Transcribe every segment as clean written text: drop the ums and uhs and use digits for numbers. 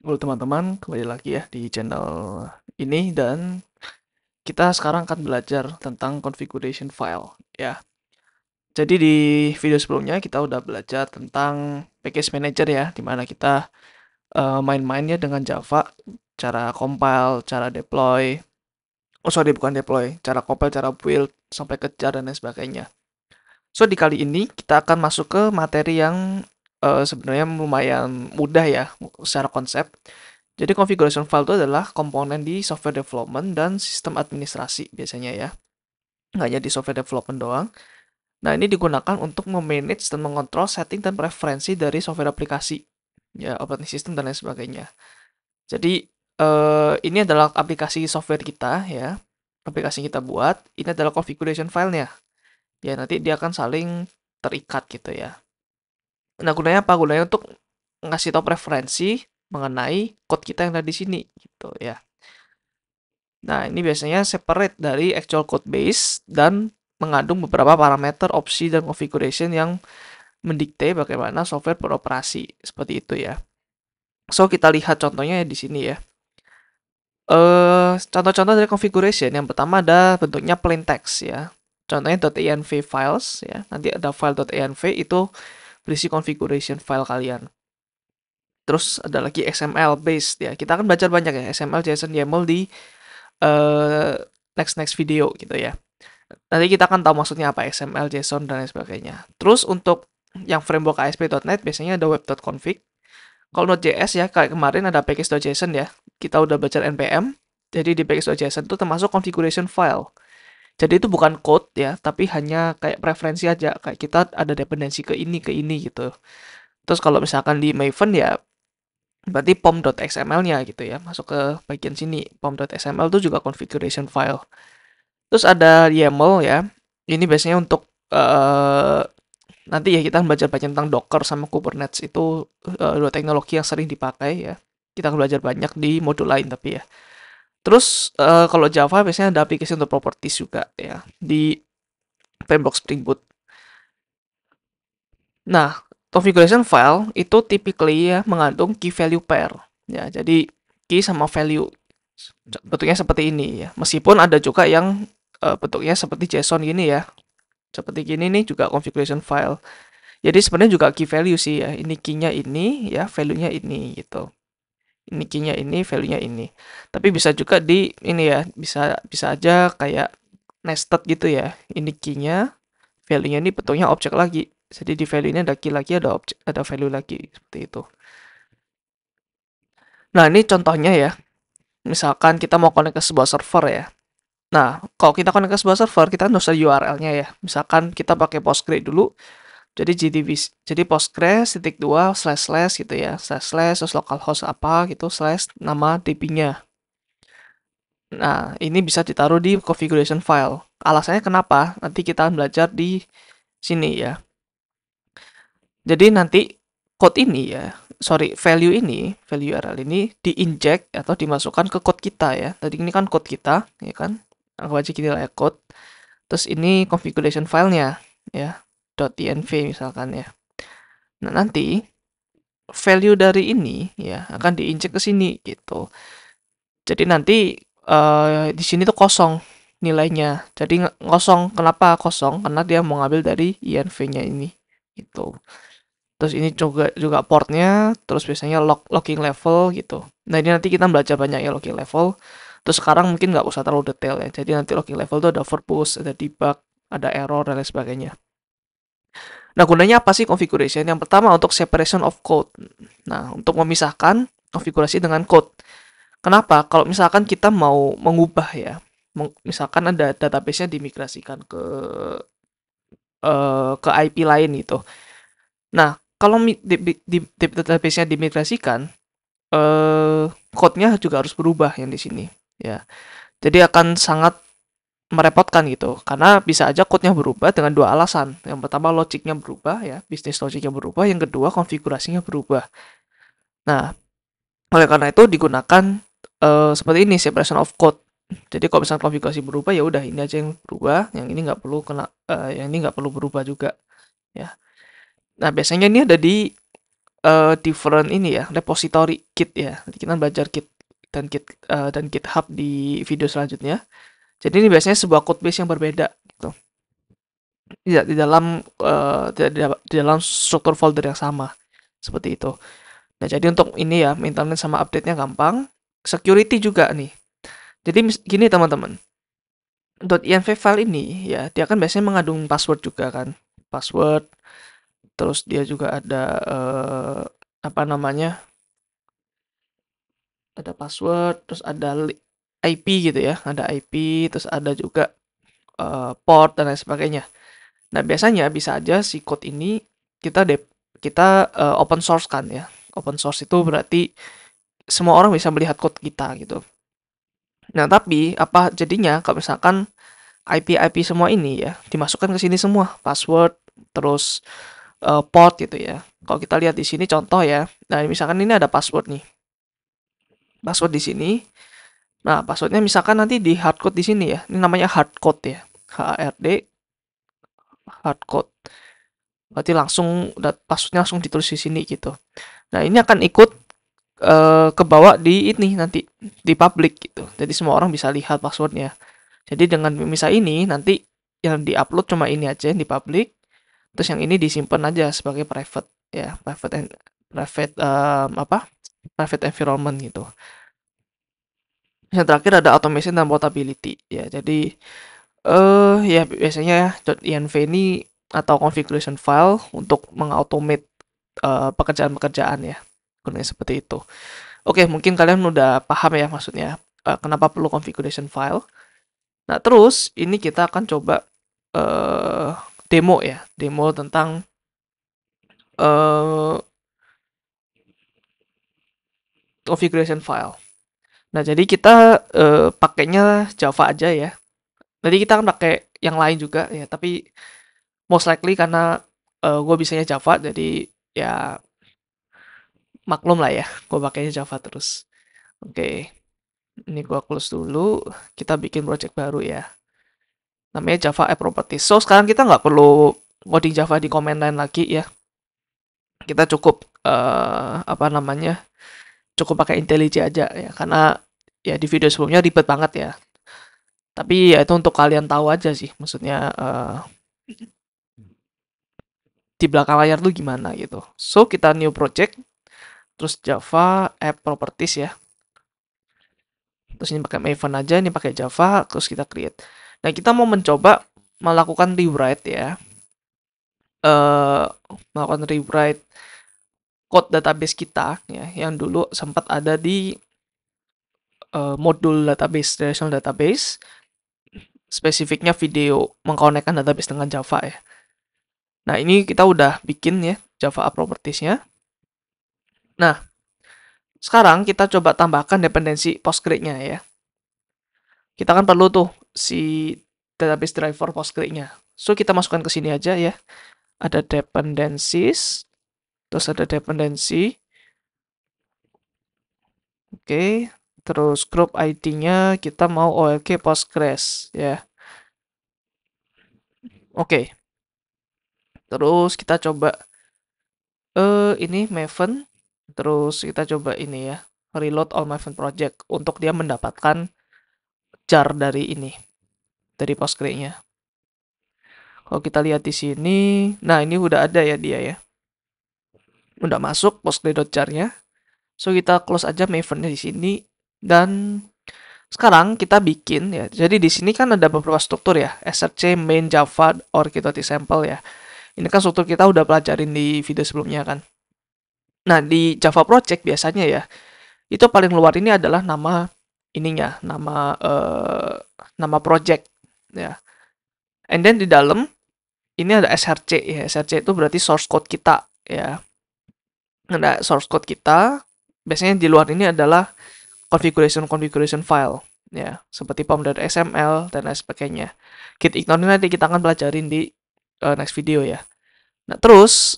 Halo teman-teman, kembali lagi ya di channel ini dan kita sekarang akan belajar tentang configuration file ya. Jadi di video sebelumnya kita udah belajar tentang package manager ya, dimana kita main-mainnya dengan Java, cara compile, cara deploy, oh sorry bukan deploy, cara compile, cara build, sampai ke jar dan lain sebagainya. So di kali ini kita akan masuk ke materi yang sebenarnya lumayan mudah ya secara konsep. Jadi configuration file itu adalah komponen di software development dan sistem administrasi biasanya ya. Nggak hanya di software development doang. Nah, ini digunakan untuk memanage dan mengontrol setting dan preferensi dari software aplikasi, ya operating system dan lain sebagainya. Jadi ini adalah aplikasi software kita ya, aplikasi yang kita buat. Ini adalah configuration filenya. Ya nanti dia akan saling terikat gitu ya. Nah, gunanya apa? Gunanya untuk ngasih tahu preferensi mengenai code kita yang ada di sini gitu ya. Nah, ini biasanya separate dari actual code base dan mengandung beberapa parameter, opsi, dan configuration yang mendikte bagaimana software beroperasi. Seperti itu ya. So, kita lihat contohnya di sini ya. Contoh-contoh dari configuration. Yang pertama ada bentuknya plain text ya. Contohnya .env files ya. Nanti ada file.env itu berisi configuration file kalian. Terus ada lagi XML based ya. Kita akan belajar banyak ya XML, JSON, YAML di next video gitu ya. Nanti kita akan tahu maksudnya apa XML, JSON dan lain sebagainya. Terus untuk yang framework ASP.NET biasanya ada web.config. Kalau Node.js ya kayak kemarin ada package.json ya. Kita udah belajar npm. Jadi di package.json itu termasuk configuration file. Jadi itu bukan code ya, tapi hanya kayak preferensi aja. Kayak kita ada dependensi ke ini gitu. Terus kalau misalkan di Maven ya berarti pom.xml-nya gitu ya. Masuk ke bagian sini. Pom.xml itu juga configuration file. Terus ada YAML ya. Ini biasanya untuk nanti ya kita belajar banyak tentang Docker sama Kubernetes itu dua teknologi yang sering dipakai ya. Kita akan belajar banyak di modul lain tapi ya. Terus kalau Java biasanya ada aplikasi untuk properties juga ya di framework Spring Boot. Nah, configuration file itu typically ya mengandung key value pair. Ya, jadi key sama value bentuknya seperti ini ya. Meskipun ada juga yang bentuknya seperti JSON gini ya. Seperti gini nih juga configuration file. Jadi sebenarnya juga key value sih ya. Ini key-nya ini ya, value-nya ini gitu. Ini key-nya ini, value-nya ini. Tapi bisa juga di ini ya, bisa bisa aja kayak nested gitu ya. Ini key-nya, value-nya ini bentuknya objek lagi. Jadi di value ini ada key lagi, ada objek, ada value lagi seperti itu. Nah, ini contohnya ya. Misalkan kita mau connect ke sebuah server ya. Nah, kalau kita connect ke sebuah server, kita harus ada URL-nya ya. Misalkan kita pakai Postgre dulu, jadi jadi Postgres titik dua slash slash gitu ya, slash slash terus localhost apa gitu slash nama DB-nya. Nah, ini bisa ditaruh di configuration file. Alasannya kenapa? Nanti kita akan belajar di sini ya. Jadi nanti code ini ya, sorry, value URL ini diinject atau dimasukkan ke code kita ya. Tadi ini kan code kita, ya kan? Anggap aja kita layak code. Terus ini configuration filenya ya, .env misalkan ya. Nah, nanti value dari ini ya akan diinjek ke sini gitu. Jadi nanti di sini tuh kosong nilainya. Jadi kosong. Kenapa kosong? Karena dia mau ngambil dari INV-nya ini gitu. Terus ini juga portnya, terus biasanya logging level gitu. Nah ini nanti kita belajar banyak ya logging level. Terus sekarang mungkin nggak usah terlalu detail ya. Jadi nanti logging level itu ada verbose, ada debug, ada error dan lain sebagainya. Nah, gunanya apa sih configuration? Yang pertama untuk separation of code. Nah, untuk memisahkan konfigurasi dengan code. Kenapa? Kalau misalkan kita mau mengubah ya, misalkan ada database-nya dimigrasikan ke IP lain gitu. Nah, kalau di database-nya dimigrasikan, code-nya juga harus berubah yang di sini ya. Jadi akan sangat merepotkan gitu karena bisa aja code-nya berubah dengan dua alasan. Yang pertama logiknya berubah ya, bisnis logiknya berubah, yang kedua konfigurasinya berubah. Nah, oleh karena itu digunakan seperti ini separation of code. Jadi kalau misalnya konfigurasi berubah ya udah ini aja yang berubah, yang ini nggak perlu yang ini nggak perlu berubah juga ya. Nah, biasanya ini ada di different ini ya, repository Git ya. Nanti kita belajar Git dan GitHub di video selanjutnya. Jadi ini biasanya sebuah code base yang berbeda gitu. Tidak di dalam struktur folder yang sama. Seperti itu. Nah, jadi untuk ini ya, maintenance sama update-nya gampang. Security juga nih. Jadi gini teman-teman. .env file ini ya, dia kan biasanya mengandung password juga kan. Password, terus dia juga ada apa namanya? Ada password, terus ada IP gitu ya. Ada IP, terus ada juga port dan lain sebagainya. Nah, biasanya bisa aja si code ini kita open source kan ya. Open source itu berarti semua orang bisa melihat code kita gitu. Nah, tapi apa jadinya kalau misalkan IP semua ini ya dimasukkan ke sini semua, password, terus port gitu ya. Kalau kita lihat di sini contoh ya. Nah, misalkan ini ada password nih. Password di sini. Nah, passwordnya misalkan nanti di hardcode di sini ya. Ini namanya hardcode ya. HARD hardcode. Berarti langsung passwordnya langsung ditulis di sini gitu. Nah, ini akan ikut kebawa di ini nanti di public gitu. Jadi semua orang bisa lihat passwordnya. Jadi dengan misal ini nanti yang diupload cuma ini aja yang di public, terus yang ini disimpan aja sebagai private ya, private environment gitu. Yang terakhir ada automation dan portability ya. Jadi ya biasanya .env ini atau configuration file untuk mengautomate pekerjaan-pekerjaan ya. Gunanya seperti itu. Oke, mungkin kalian udah paham ya maksudnya kenapa perlu configuration file. Nah, terus ini kita akan coba demo ya, demo tentang configuration file. Nah, jadi kita pakainya Java aja ya. Nanti kita akan pakai yang lain juga ya, tapi most likely karena gue bisanya Java, jadi ya maklum lah ya, gue pakainya Java terus. Oke, ini gue close dulu, kita bikin project baru ya. Namanya Java App Properties. So, sekarang kita nggak perlu coding Java di command line lagi ya. Kita cukup, cukup pakai IntelliJ aja ya, karena ya di video sebelumnya ribet banget ya. Tapi ya itu untuk kalian tahu aja sih, maksudnya di belakang layar tuh gimana gitu. So, kita new project, terus Java App Properties ya. Terus ini pakai Maven aja, ini pakai Java, terus kita create. Nah, kita mau mencoba melakukan rewrite ya. Melakukan rewrite code database kita ya, yang dulu sempat ada di modul database, relational database. Spesifiknya video mengkonekkan database dengan Java ya. Nah, ini kita udah bikin ya Java App Properties-nya. Nah, sekarang kita coba tambahkan dependensi Postgre-nya ya. Kita kan perlu tuh si database driver Postgre-nya. So, kita masukkan ke sini aja ya. Ada dependencies, terus ada dependency. Oke, terus group ID-nya kita mau OLK Postgres ya. Oke. Terus kita coba ini Maven. Terus kita coba ini ya, reload all Maven project untuk dia mendapatkan jar dari ini, dari Postgre-nya. Kalau kita lihat di sini, nah ini udah ada ya dia ya. Udah masuk postgre.jar-nya. So kita close aja Maven-nya di sini dan sekarang kita bikin ya. Jadi di sini kan ada beberapa struktur ya, src, main, Java, sample ya. Ini kan struktur kita udah pelajarin di video sebelumnya kan. Nah, di Java Project biasanya ya, itu paling luar ini adalah nama ininya, nama project ya. And then di dalam ini ada src ya. src itu berarti source code kita ya. Nah, source code kita biasanya di luar ini adalah configuration file ya, seperti pom.xml dan lain sebagainya. Git ignore ini nanti kita akan pelajarin di next video ya. Nah, terus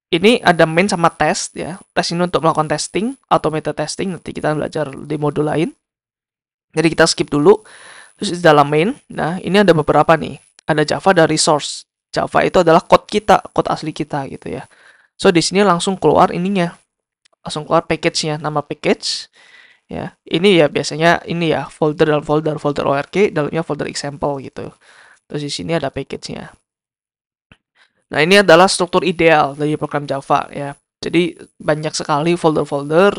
ini ada main sama test ya. Test ini untuk melakukan testing, automated testing. Nanti kita belajar di modul lain. Jadi kita skip dulu. Terus di dalam main, nah ini ada beberapa nih. Ada Java dari source. Java itu adalah code kita, code asli kita gitu ya. So di sini langsung keluar ininya, langsung keluar package-nya, nama package ya. Ini ya biasanya ini ya folder dalam folder org, dalamnya folder example gitu. Terus di sini ada package-nya. Nah, ini adalah struktur ideal dari program Java ya. Jadi banyak sekali folder-folder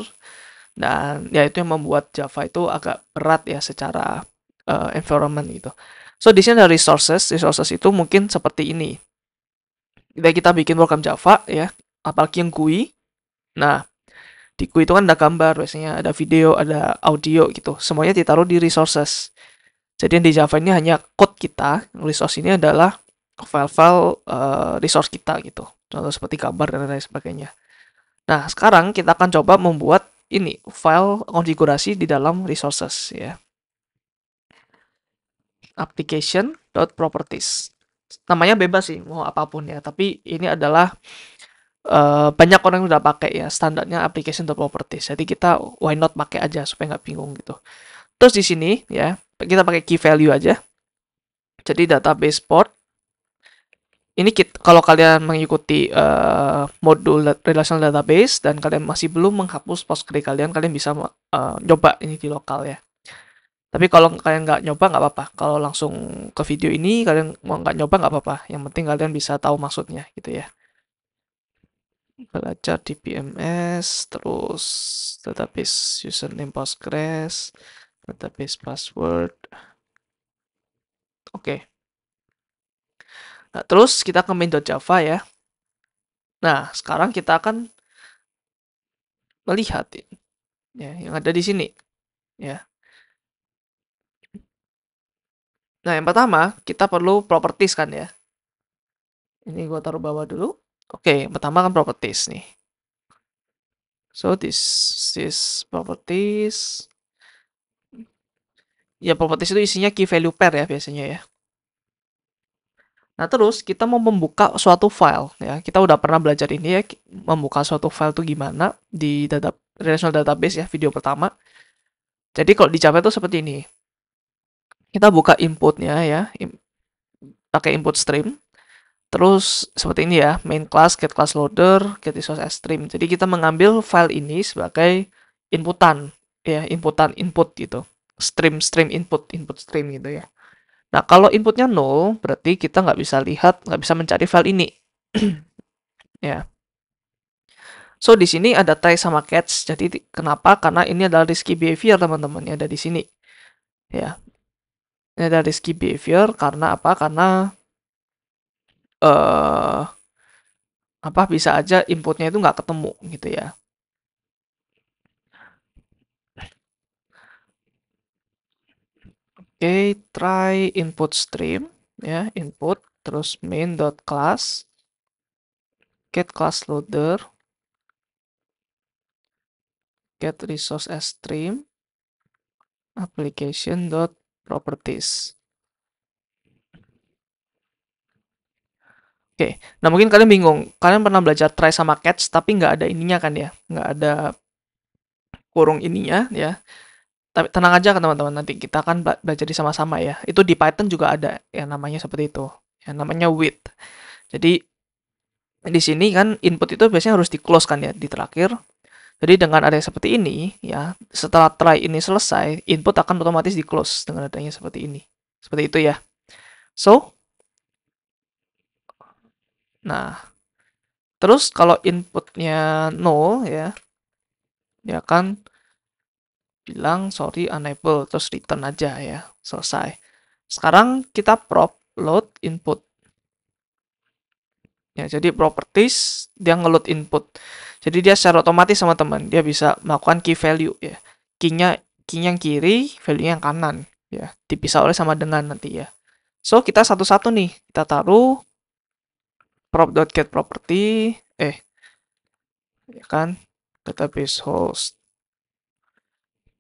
dan ya itu yang membuat Java itu agak berat ya secara environment gitu. So di sini ada resources. Resources itu mungkin seperti ini. Kita bikin program Java ya, apalagi yang GUI. Nah, di GUI itu kan ada gambar, biasanya ada video, ada audio gitu. Semuanya ditaruh di resources. Jadi yang di Java ini hanya code kita, resource ini adalah file-file resource kita gitu. Contoh seperti gambar dan lain sebagainya. Nah, sekarang kita akan coba membuat ini file konfigurasi di dalam resources ya. Application.properties. Namanya bebas sih, mau apapun ya. Tapi ini adalah banyak orang yang udah pakai ya standarnya application.properties. Jadi kita why not pakai aja supaya nggak bingung gitu. Terus di sini ya kita pakai key value aja. Jadi database port ini kalau kalian mengikuti modul relational database dan kalian masih belum menghapus Postgre kalian bisa coba ini di lokal ya. Tapi kalau kalian nggak nyoba nggak apa-apa. Kalau langsung ke video ini kalian mau nggak nyoba nggak apa-apa. Yang penting kalian bisa tahu maksudnya gitu ya. Belajar di PMS, terus database username Postgres, database password. Oke. Nah, terus kita ke main.java ya. Nah, sekarang kita akan melihat ya yang ada di sini ya. Nah, yang pertama kita perlu properties kan ya. Ini gua taruh bawah dulu. Oke, yang pertama kan properties nih. So this is properties. Ya properties itu isinya key value pair ya biasanya ya. Nah, terus kita mau membuka suatu file ya. Kita udah pernah belajar ini ya, membuka suatu file itu gimana di relational database ya, video pertama. Jadi kalau di Java itu seperti ini. Kita buka inputnya ya, pakai input stream. Terus seperti ini ya, main class, get class loader, get resource as stream. Jadi kita mengambil file ini sebagai inputan ya, input gitu. Stream input stream gitu ya. Nah, kalau inputnya 0, berarti kita nggak bisa lihat, nggak bisa mencari file ini. Ya. So, di sini ada try sama catch. Jadi, kenapa? Karena ini adalah risky behavior, teman-teman. Yang ada di sini. Ya. Ini ada risky behavior karena apa? Karena eh apa bisa aja inputnya itu nggak ketemu gitu ya. Oke, try input stream ya, input terus main.class get class loader get resource as stream application.properties. Oke, nah mungkin kalian bingung. Kalian pernah belajar try sama catch, tapi nggak ada ininya kan ya? Nggak ada kurung ininya ya. Tapi tenang aja kan teman-teman, nanti kita akan belajar di sama-sama ya. Itu di Python juga ada yang namanya seperti itu. Yang namanya with. Jadi di sini kan input itu biasanya harus di close kan ya, di terakhir. Jadi dengan adanya seperti ini ya, setelah try ini selesai, input akan otomatis di close dengan adanya seperti ini. Seperti itu ya. So, nah, terus kalau inputnya 0 ya, ya kan bilang sorry unable terus return aja ya, selesai. Sekarang kita prop load input. Ya, jadi properties dia ngeload input. Jadi dia secara otomatis sama teman, dia bisa melakukan key value ya. Key yang kiri, value yang kanan ya. Dipisah oleh sama dengan nanti ya. So, kita satu-satu nih. Kita taruh prop.getProperty ya kan database host.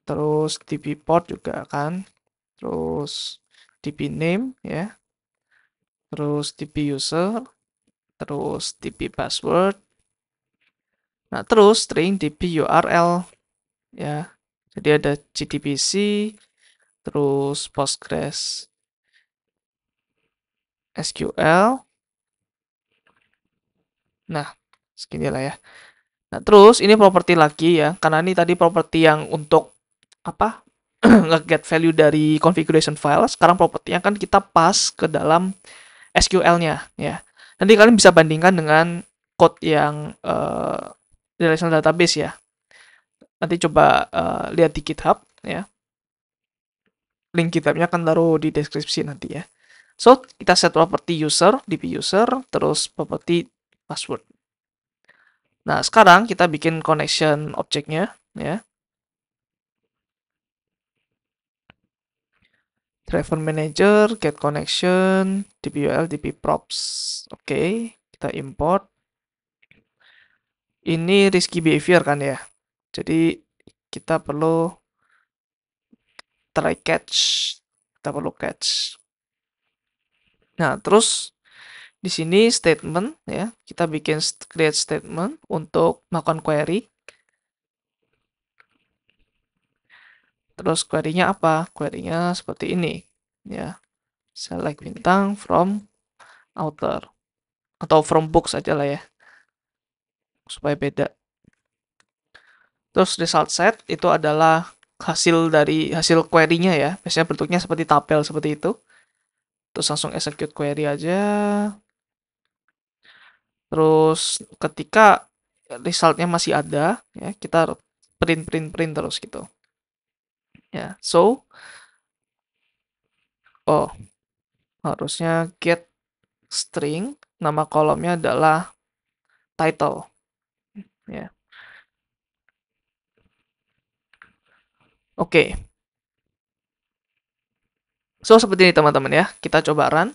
Terus db port juga kan. Terus db name ya. Terus db user, terus db password. Nah, terus string db URL ya. Jadi ada JDBC, terus Postgres SQL. Nah, segini lah ya. Nah, terus ini properti lagi ya, karena ini tadi properti yang untuk apa? Nge-get value dari configuration file. Sekarang propertinya kan kita pas ke dalam SQL-nya ya. Nanti kalian bisa bandingkan dengan code yang relational database ya. Nanti coba lihat di GitHub ya. Link GitHub-nya akan taruh di deskripsi nanti ya. So, kita set property user, db user, terus property password. Nah, sekarang kita bikin connection objeknya ya. Driver manager, get connection, dbul, dbprops. Oke, kita import. Ini risky behavior kan ya. Jadi kita perlu try catch. Kita perlu catch. Nah, terus di sini statement ya. Kita bikin create statement untuk melakukan query. Terus query-nya apa? Query-nya seperti ini ya. Select bintang from outer atau from books aja lah ya. Supaya beda. Terus result set itu adalah hasil dari hasil query-nya ya. Biasanya bentuknya seperti tabel seperti itu. Terus langsung execute query aja. Terus ketika resultnya masih ada, ya kita print terus gitu. Ya, so harusnya get string, nama kolomnya adalah title. Ya. Oke. So seperti ini teman-teman ya. Kita coba run.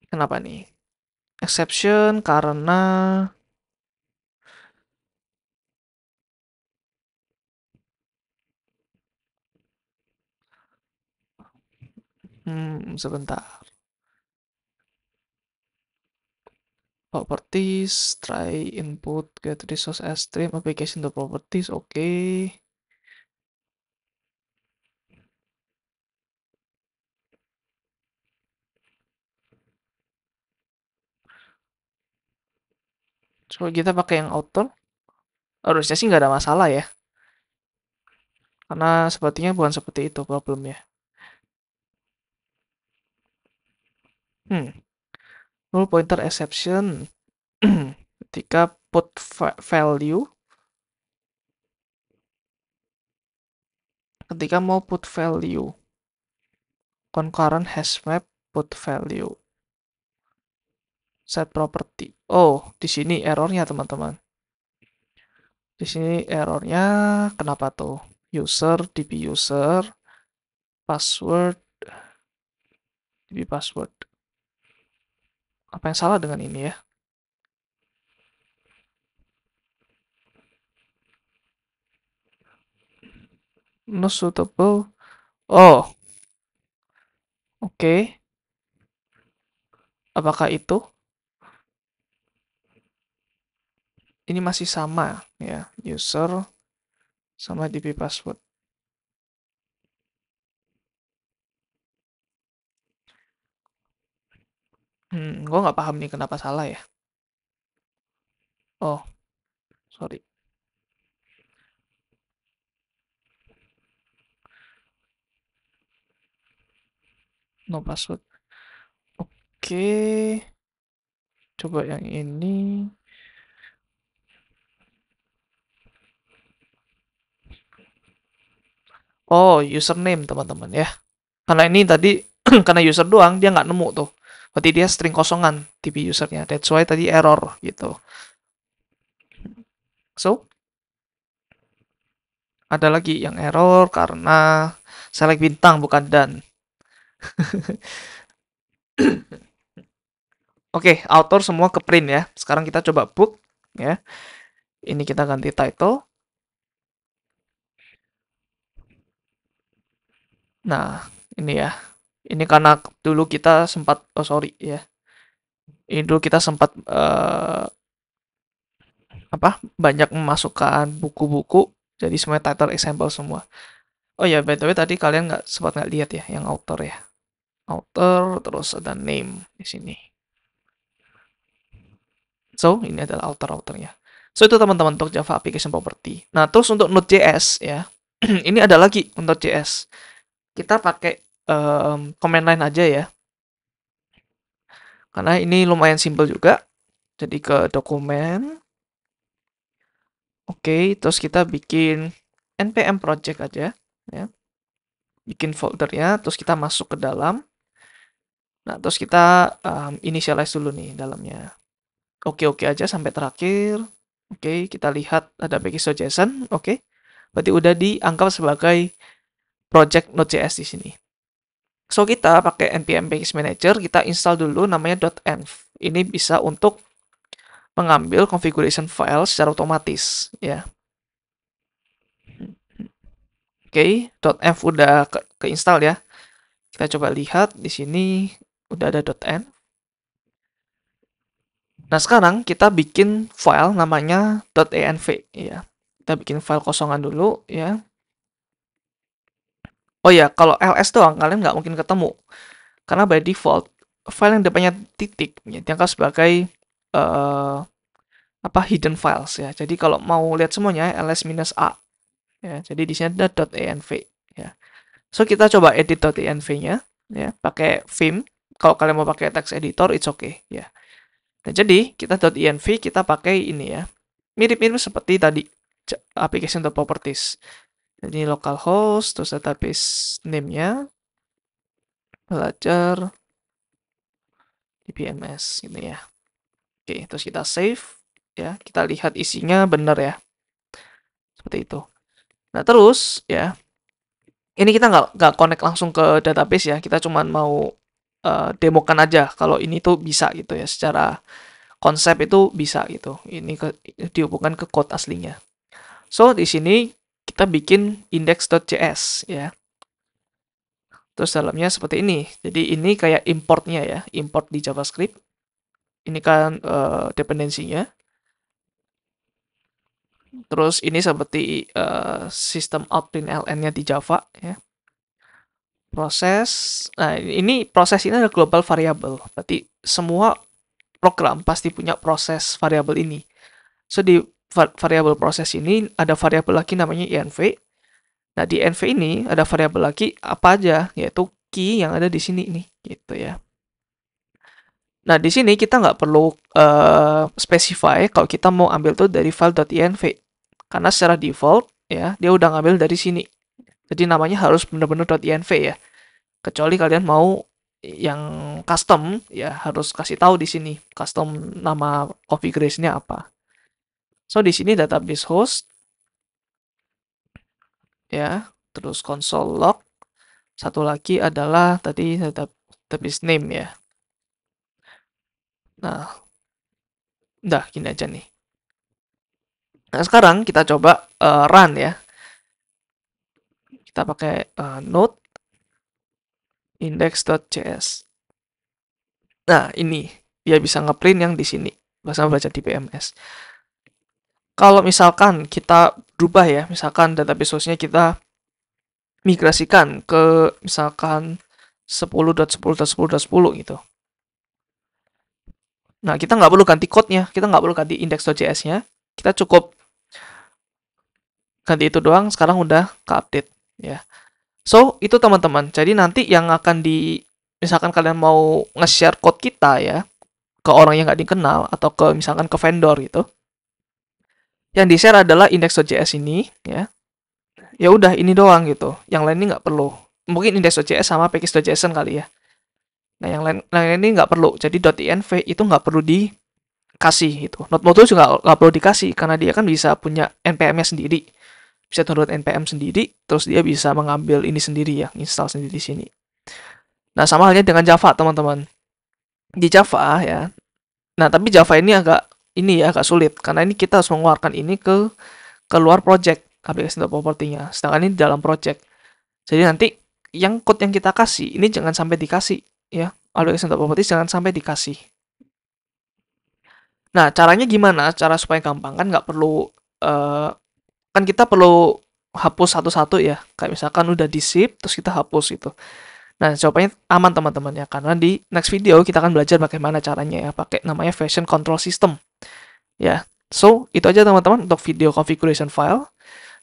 Kenapa nih? Exception karena sebentar. Properties, try input, get resource as stream, application to properties, oke. Coba kita pakai yang author. Harusnya sih nggak ada masalah ya. Karena sepertinya bukan seperti itu problemnya. Null pointer exception. Ketika put value. Ketika mau put value. Concurrent hash map put value. Set property. Oh, di sini errornya teman-teman. Di sini errornya kenapa tuh? User, db user, password, db password. Apa yang salah dengan ini ya? Not suitable. Oh, oke. Apakah itu? Ini masih sama ya, user sama db password. Gue nggak paham nih kenapa salah ya. Oh, sorry. No password. Oke. Coba yang ini. Oh, username teman-teman ya. Karena ini tadi, karena user doang, dia nggak nemu tuh. Berarti dia string kosongan db usernya. That's why tadi error gitu. So, ada lagi yang error karena select bintang bukan dan. Oke, author semua ke print ya. Sekarang kita coba book ya. Ini kita ganti title. Nah, ini ya. Ini karena dulu kita sempat, oh sorry ya. Ini dulu kita sempat banyak memasukkan buku-buku. Jadi semuanya title example semua. Oh ya, by the way tadi kalian sempat nggak lihat ya yang author ya. Author terus ada name di sini. So, ini adalah outer-outernya. So, itu teman-teman untuk Java Application Property. Nah, terus untuk Node.js ya, ini ada lagi untuk Node.js. Kita pakai command line aja ya. Karena ini lumayan simple juga. Jadi ke dokumen. Oke, terus kita bikin npm project aja ya. Bikin foldernya, terus kita masuk ke dalam. Nah, terus kita initialize dulu nih dalamnya. Oke aja sampai terakhir. Oke, kita lihat ada package.json. Oke, berarti udah dianggap sebagai project Node.js di sini. So, kita pakai npm package manager, kita install dulu namanya .env. Ini bisa untuk mengambil configuration file secara otomatis ya. Oke, .env udah keinstall ya. Kita coba lihat di sini udah ada .env. Nah, sekarang kita bikin file namanya .env ya. Kita bikin file kosongan dulu ya. Oh ya, kalau ls doang kalian nggak mungkin ketemu. Karena by default file yang depannya titik ya, dianggap sebagai hidden files ya. Jadi kalau mau lihat semuanya ls-a ya. Jadi di sini ada .env ya. So kita coba edit .env-nya ya, pakai Vim. Kalau kalian mau pakai text editor it's okay ya. Nah, jadi kita .env kita pakai ini ya. Mirip-mirip seperti tadi application.properties. Jadi localhost terus database name-nya belajar di PMS gitu ya. Oke, terus kita save ya. Kita lihat isinya benar ya. Seperti itu. Nah, terus ya. Ini kita nggak connect langsung ke database ya. Kita cuma mau demokan aja kalau ini tuh bisa gitu ya. Secara konsep itu bisa gitu. Ini dihubungkan ke code aslinya. So, di sini kita bikin index.js ya. Terus dalamnya seperti ini. Jadi ini kayak importnya ya, import di JavaScript. Ini kan dependensinya. Terus ini seperti sistem out ln-nya di Java ya. Proses. Nah, ini proses ini adalah global variable. Berarti semua program pasti punya proses variabel ini. So di variabel proses ini ada variabel lagi namanya env. Nah, di env ini ada variabel lagi apa aja, yaitu key yang ada di sini nih, gitu ya. Nah, di sini kita nggak perlu specify kalau kita mau ambil tuh dari file.env. Karena secara default, ya, dia udah ngambil dari sini. Jadi namanya harus benar-benar .env ya. Kecuali kalian mau yang custom, ya harus kasih tahu di sini. Custom nama configuration-nya apa. So, di sini database host, ya, terus console log. Satu lagi adalah tadi database name ya. Nah, udah gini aja nih. Nah, sekarang kita coba run ya. Kita pakai node index.js. Nah, ini dia bisa ngeprint yang di sini. Bersama baca di PMS. Kalau misalkan kita berubah ya, misalkan database host-nya kita migrasikan ke misalkan 10.10.10.10 gitu. Nah, kita nggak perlu ganti code-nya, kita nggak perlu ganti index.js-nya. Kita cukup ganti itu doang, sekarang udah ke-update ya. So, itu teman-teman. Jadi nanti yang akan misalkan kalian mau nge-share code kita ya, ke orang yang nggak dikenal, atau ke misalkan ke vendor gitu. Yang di-share adalah index.js ini ya. Ya udah ini doang gitu. Yang lain ini nggak perlu. Mungkin index.js sama package.json kali ya. Nah, yang lain ini nggak perlu. Jadi .env itu nggak perlu dikasih gitu. Node module juga nggak perlu dikasih karena dia kan bisa punya npm-nya sendiri. Bisa download npm sendiri, terus dia bisa mengambil ini sendiri ya, install sendiri di sini. Nah, sama halnya dengan Java, teman-teman. Di Java ya. Nah, tapi Java ini agak sulit karena ini kita harus mengeluarkan ini ke keluar project aplikasi property-nya. Sedangkan ini di dalam project. Jadi nanti yang code yang kita kasih ini jangan sampai dikasih ya. Aplikasi property jangan sampai dikasih. Nah, caranya gimana? Cara supaya gampang kan nggak perlu kan kita perlu hapus satu-satu ya. Kayak misalkan udah di-zip terus kita hapus gitu. Nah, jawabannya aman teman-teman ya, karena di next video kita akan belajar bagaimana caranya ya, pakai namanya version control system. Ya, so itu aja teman-teman untuk video configuration file.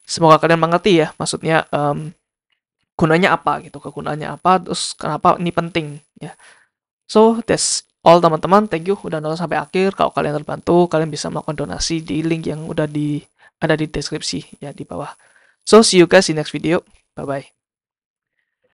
Semoga kalian mengerti ya, maksudnya gunanya apa gitu, kegunaannya apa, terus kenapa ini penting ya. So that's all teman-teman, thank you udah nonton sampai akhir. Kalau kalian terbantu, kalian bisa melakukan donasi di link yang udah ada di deskripsi ya di bawah. So see you guys in next video, bye bye.